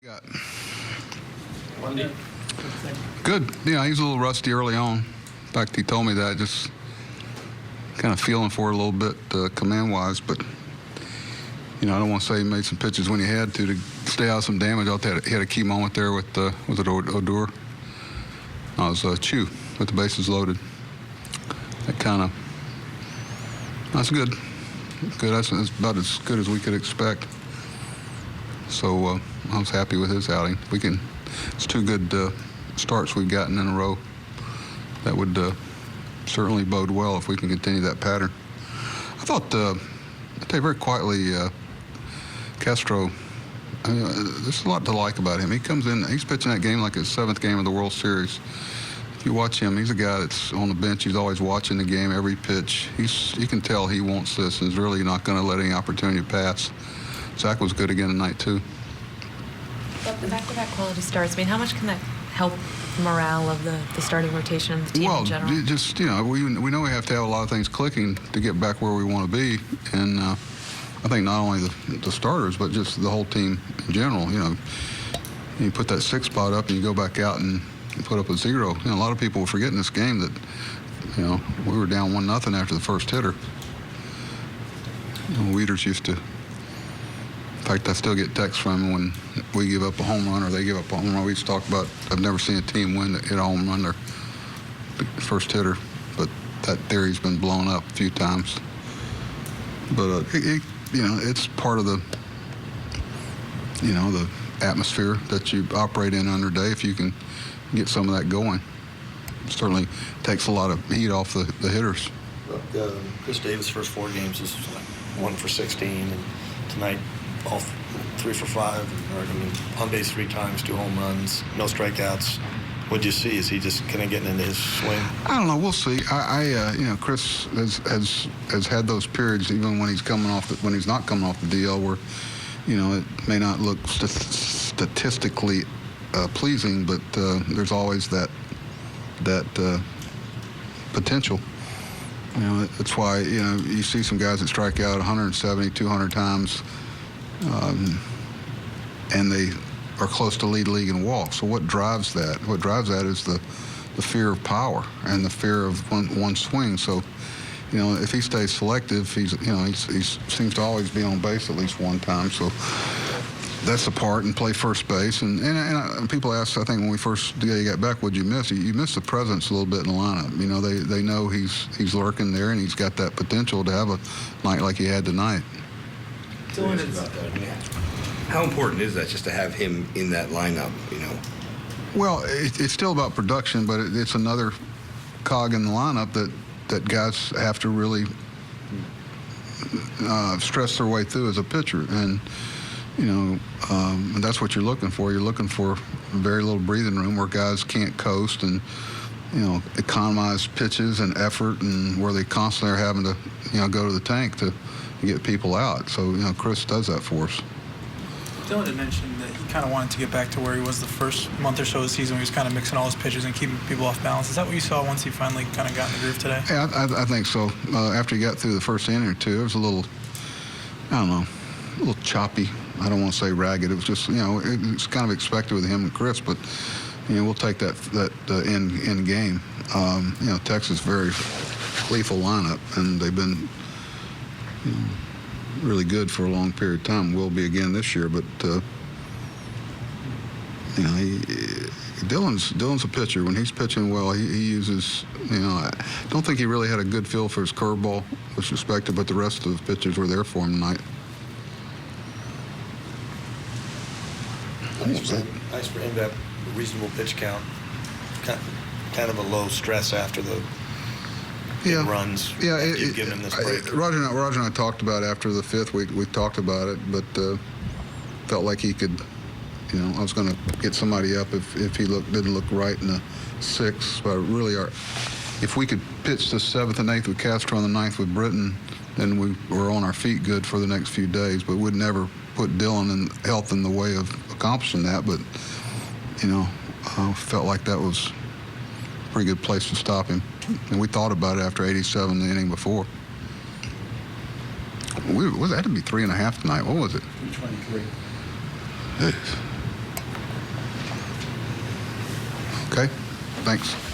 Got Monday. good. Yeah, he's a little rusty early on. In fact, he told me that. Just kind of feeling for it a little bit command-wise, but I don't want to say he made some pitches when he had to stay out of some damage. I thought he had a key moment there with was it Odor? No, it was Chu with the bases loaded. That's good. Good. That's about as good as we could expect. So I was happy with his outing. It's two good starts we've gotten in a row. That would certainly bode well if we can continue that pattern. I thought, I'll tell you very quietly, Castro, there's a lot to like about him. He comes in, he's pitching that game like his seventh game of the World Series. If you watch him, he's a guy that's on the bench. He's always watching the game, every pitch. You can tell he wants this and is really not going to let any opportunity pass. Zach was good again tonight, too. But the back-to-back quality starts, how much can that help morale of the starting rotation and the team in general? Well, just, we know we have to have a lot of things clicking to get back where we want to be. And I think not only the starters, but just the whole team in general. You put that 6 spot up and you go back out and put up a 0. A lot of people forget in this game that, we were down 1-0 after the first hitter. Weeders used to. In fact, I still get texts from him when we give up a home run or they give up a home run. We used to talk about, I've never seen a team win that hit a home run their first hitter, but that theory's been blown up a few times. But, it's part of the atmosphere that you operate in under day if you can get some of that going. It certainly takes a lot of heat off the hitters. Look, Chris Davis' first 4 games is like 1 for 16, and tonight all 3 for 5, on base 3 times, 2 home runs, no strikeouts. What'd you see? Is he just kind of getting into his swing? I don't know. We'll see. Chris has had those periods even when he's when he's not coming off the DL where, it may not look statistically pleasing, but there's always that potential. That's why you see some guys that strike out 170, 200 times. And they are close to lead league in walks. So what drives that? What drives that is the fear of power and the fear of one swing. So, if he stays selective, he seems to always be on base at least one time. So that's the part, and play first base. And people ask, I think when we first got back, what'd you miss? You missed the presence a little bit in the lineup. They know he's lurking there and he's got that potential to have a night like he had tonight. How important is that just to have him in that lineup, Well, it's still about production, but it's another cog in the lineup that guys have to really stress their way through as a pitcher. And, and that's what you're looking for. You're looking for very little breathing room where guys can't coast and, economize pitches and effort, and where they constantly are having to, go to the tank to get people out. So, Chris does that for us. Dylan had mentioned that he kind of wanted to get back to where he was the first month or so of the season, when he was kind of mixing all his pitches and keeping people off balance. Is that what you saw once he finally kind of got in the groove today? Yeah, I think so. After he got through the first inning or two, it was a little choppy. I don't want to say ragged. It was just, it's kind of expected with him and Chris, but, we'll take that end game. Texas, very lethal lineup, and they've been, really good for a long period of time. Will be again this year, but Dylan's a pitcher. When he's pitching well, he uses. I don't think he really had a good feel for his curveball, which was expected, but the rest of the pitchers were there for him tonight. Nice for him to have a reasonable pitch count. Kind of a low stress after the runs. Yeah, you've given him this break. Roger and I talked about after the 5th. We talked about it, but felt like he could. I was going to get somebody up if he didn't look right in the 6th. But really, if we could pitch the 7th and 8th with Castro and the 9th with Britton, then we were on our feet good for the next few days. But we'd never put Dylan and health in the way of accomplishing that. But I felt like that was a pretty good place to stop him. And we thought about it after 87, the inning before. That had to be 3.5 tonight. What was it? 323. Okay? Thanks.